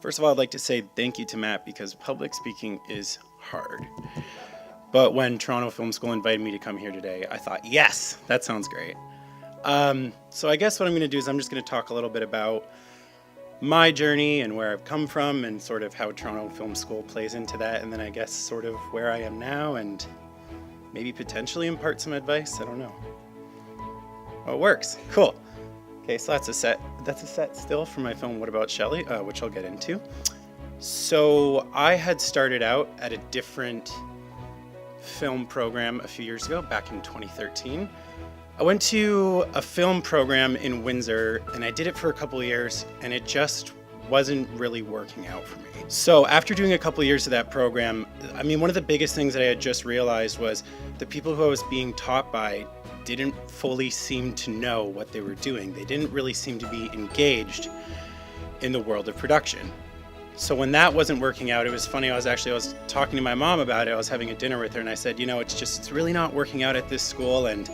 First of all, I'd like to say thank you to Matt because public speaking is hard. But when Toronto Film School invited me to come here today, I thought, yes, that sounds great. So I guess what I'm going to do is I'm just going to talk a little bit about my journey and where I've come from and sort of how Toronto Film School plays into that, and then I guess sort of where I am now and maybe potentially impart some advice. I don't know. Oh, it works. Cool. Okay, so that's a set still for my film What About Shelley, which I'll get into. So I had started out at a different film program a few years ago, back in 2013. I went to a film program in Windsor and I did it for a couple of years and it just wasn't really working out for me. So after doing a couple of years of that program, I mean, one of the biggest things that I had just realized was the people who I was being taught by didn't fully seem to know what they were doing. They didn't really seem to be engaged in the world of production. So when that wasn't working out, it was funny, I was talking to my mom about it. I was having a dinner with her and I said, you know, it's really not working out at this school and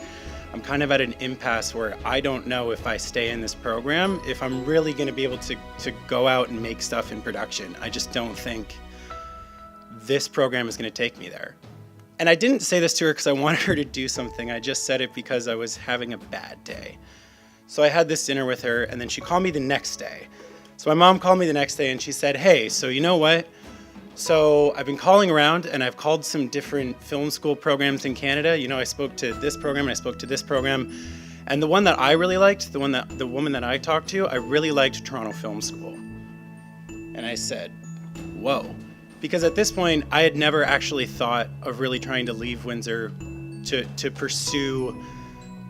I'm kind of at an impasse where I don't know if I stay in this program, if I'm really going to be able to go out and make stuff in production. I just don't think this program is going to take me there. And I didn't say this to her because I wanted her to do something. I just said it because I was having a bad day. So I had this dinner with her and then she called me the next day. So my mom called me the next day and she said, hey, so you know what? So I've been calling around and I've called some different film school programs in Canada. You know, I spoke to this program and I spoke to this program. And the one that I really liked, the woman that I talked to, I really liked Toronto Film School. And I said, whoa. Because at this point, I had never actually thought of really trying to leave Windsor to pursue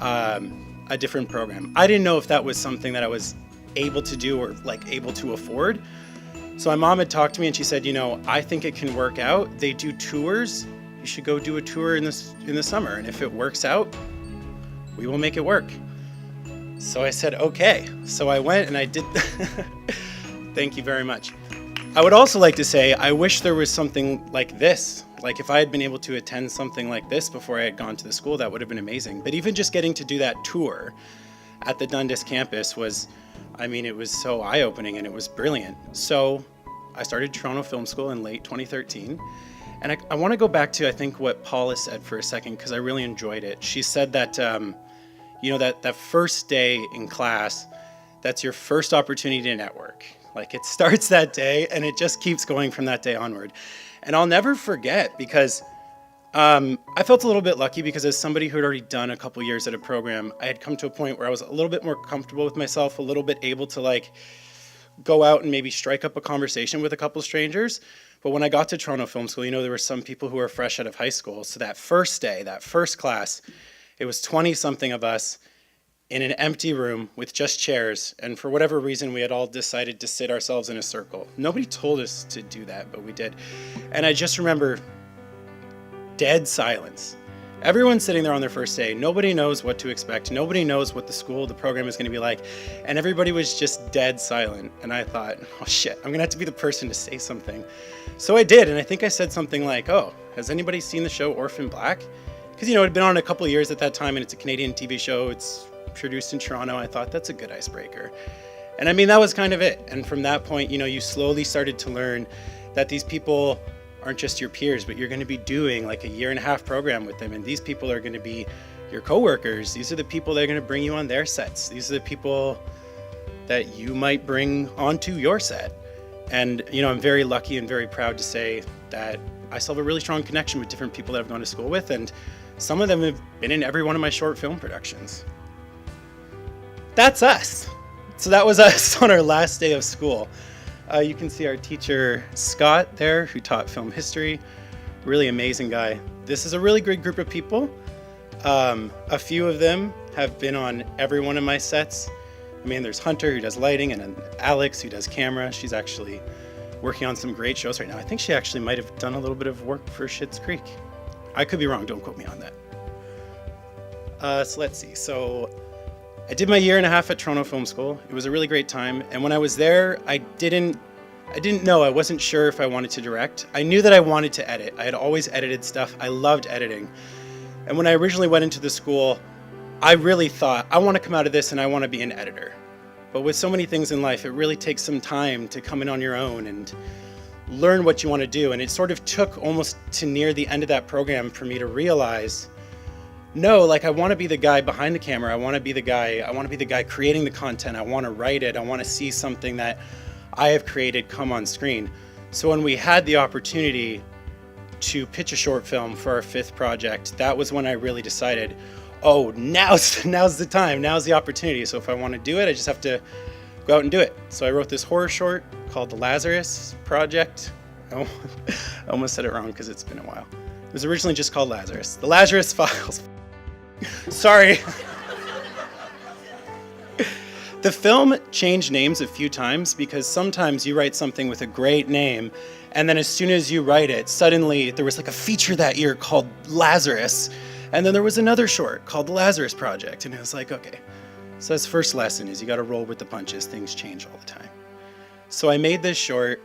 a different program. I didn't know if that was something that I was able to do or like able to afford. So my mom had talked to me and she said, you know, I think it can work out. They do tours. You should go do a tour in the summer. And if it works out, we will make it work. So I said, okay. So I went and I did. Thank you very much. I would also like to say, I wish there was something like this. Like if I had been able to attend something like this before I had gone to the school, that would have been amazing. But even just getting to do that tour at the Dundas campus was, I mean, it was so eye-opening and it was brilliant. So I started Toronto Film School in late 2013. And I want to go back to, I think, what Paula said for a second, because I really enjoyed it. She said that, you know, that first day in class, that's your first opportunity to network. Like it starts that day and it just keeps going from that day onward. And I'll never forget because I felt a little bit lucky because as somebody who had already done a couple years at a program, I had come to a point where I was a little bit more comfortable with myself, a little bit able to like go out and maybe strike up a conversation with a couple strangers. But when I got to Toronto Film School, you know, there were some people who were fresh out of high school. So that first day, that first class, it was 20 something of us in an empty room with just chairs. And for whatever reason, we had all decided to sit ourselves in a circle. Nobody told us to do that, but we did. And I just remember dead silence. Everyone's sitting there on their first day. Nobody knows what to expect. Nobody knows what the program is going to be like. And everybody was just dead silent. And I thought, oh shit, I'm going to have to be the person to say something. So I did. And I think I said something like, oh, has anybody seen the show Orphan Black? Because, you know, it had been on a couple of years at that time and it's a Canadian TV show. It's produced in Toronto. I thought that's a good icebreaker. And I mean, that was kind of it. And from that point, you know, you slowly started to learn that these people aren't just your peers, but you're going to be doing like a 1.5-year program with them. And these people are going to be your coworkers. These are the people that are going to bring you on their sets. These are the people that you might bring onto your set. And, you know, I'm very lucky and very proud to say that I still have a really strong connection with different people that I've gone to school with. And some of them have been in every one of my short film productions. That's us. So that was us on our last day of school. You can see our teacher, Scott, there, who taught film history. Really amazing guy. This is a really great group of people. A few of them have been on every one of my sets. I mean, there's Hunter, who does lighting, and then Alex, who does camera. She's actually working on some great shows right now. I think she actually might have done a little bit of work for Schitt's Creek. I could be wrong, don't quote me on that. So let's see. So I did my 1.5 years at Toronto Film School. It was a really great time. And when I was there, I didn't know, I wasn't sure if I wanted to direct. I knew that I wanted to edit. I had always edited stuff. I loved editing. And when I originally went into the school, I really thought, I want to come out of this and I want to be an editor. But with so many things in life, it really takes some time to come in on your own and learn what you want to do. And it sort of took almost to near the end of that program for me to realize, no, like I want to be the guy behind the camera. I want to be the guy creating the content. I want to write it. I want to see something that I have created come on screen. So when we had the opportunity to pitch a short film for our 5th project, that was when I really decided, oh, now's the time, now's the opportunity. So if I want to do it, I just have to go out and do it. So I wrote this horror short called The Lazarus Project. I almost said it wrong because it's been a while. It was originally just called Lazarus. The Lazarus Files. Sorry. The film changed names a few times because sometimes you write something with a great name, and then as soon as you write it, suddenly there was like a feature that year called Lazarus, and then there was another short called The Lazarus Project, and it was like, okay. So that's first lesson, is you got to roll with the punches. Things change all the time. So I made this short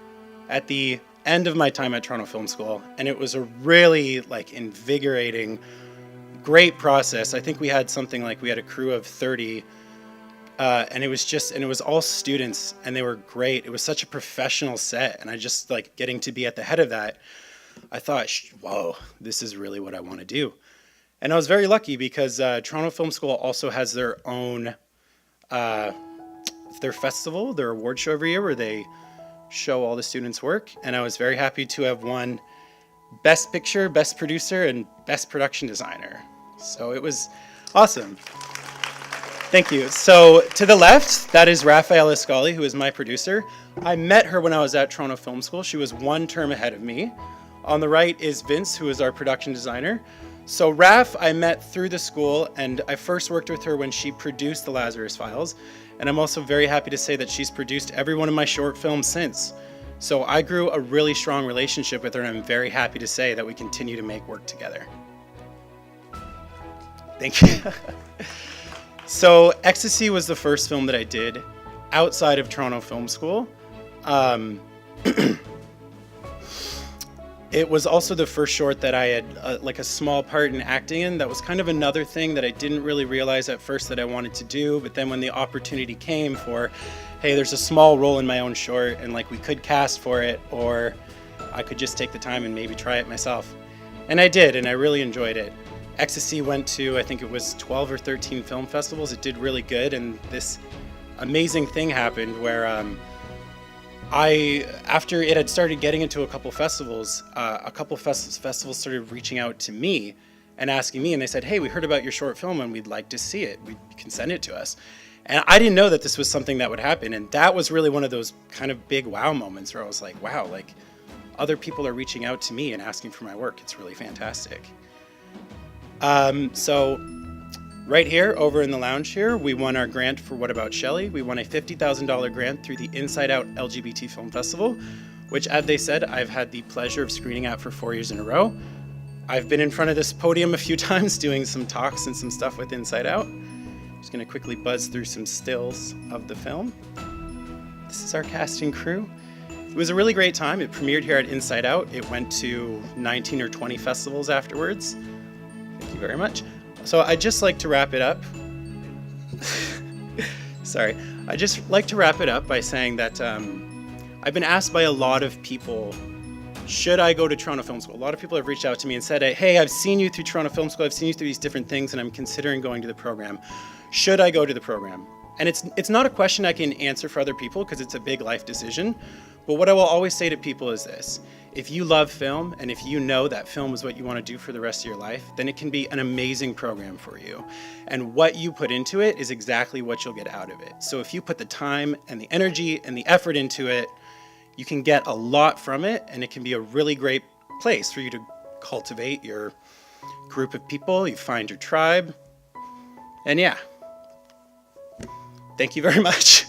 at the end of my time at Toronto Film School, and it was a really like invigorating, great process. I think we had a crew of 30. And it was all students, and they were great. It was such a professional set, and I just like getting to be at the head of that. I thought, whoa, this is really what I want to do. And I was very lucky because Toronto Film School also has their own, their festival, their award show every year where they show all the students' work. And I was very happy to have won Best Picture, Best Producer, and Best Production Designer. So it was awesome. Thank you. So to the left, that is Raphaela Scully, who is my producer. I met her when I was at Toronto Film School. She was 1 term ahead of me. On the right is Vince, who is our production designer. So Raph, I met through the school, and I first worked with her when she produced The Lazarus Files. And I'm also very happy to say that she's produced every one of my short films since. So I grew a really strong relationship with her, and I'm very happy to say that we continue to make work together. Thank you. So Ecstasy was the first film that I did outside of Toronto Film School. It was also the first short that I had like a small part in acting in. That was kind of another thing that I didn't really realize at first that I wanted to do. But then when the opportunity came for, hey, there's a small role in my own short, and like we could cast for it, or I could just take the time and maybe try it myself. And I did, and I really enjoyed it. Ecstasy went to, I think it was 12 or 13 film festivals. It did really good, and this amazing thing happened where after it had started getting into a couple festivals, festivals started reaching out to me and asking me, and they said, hey, we heard about your short film and we'd like to see it. You can send it to us. And I didn't know that this was something that would happen, and that was really one of those kind of big wow moments where I was like, wow, like other people are reaching out to me and asking for my work. It's really fantastic. So right here, over in the lounge here, we won our grant for What About Shelley? We won a $50,000 grant through the Inside Out LGBT Film Festival, which, as they said, I've had the pleasure of screening at for 4 years in a row. I've been in front of this podium a few times doing some talks and some stuff with Inside Out. Just gonna quickly buzz through some stills of the film. This is our cast and crew. It was a really great time. It premiered here at Inside Out. It went to 19 or 20 festivals afterwards. Thank you very much. So I'd just like to wrap it up. Sorry. I'd just like to wrap it up by saying that I've been asked by a lot of people, should I go to Toronto Film School? A lot of people have reached out to me and said, hey, I've seen you through Toronto Film School. I've seen you through these different things, and I'm considering going to the program. Should I go to the program? And it's not a question I can answer for other people because it's a big life decision. But what I will always say to people is this. If you love film, and if you know that film is what you want to do for the rest of your life, then it can be an amazing program for you. And what you put into it is exactly what you'll get out of it. So if you put the time and the energy and the effort into it, you can get a lot from it, and it can be a really great place for you to cultivate your group of people, you find your tribe, and yeah. Thank you very much.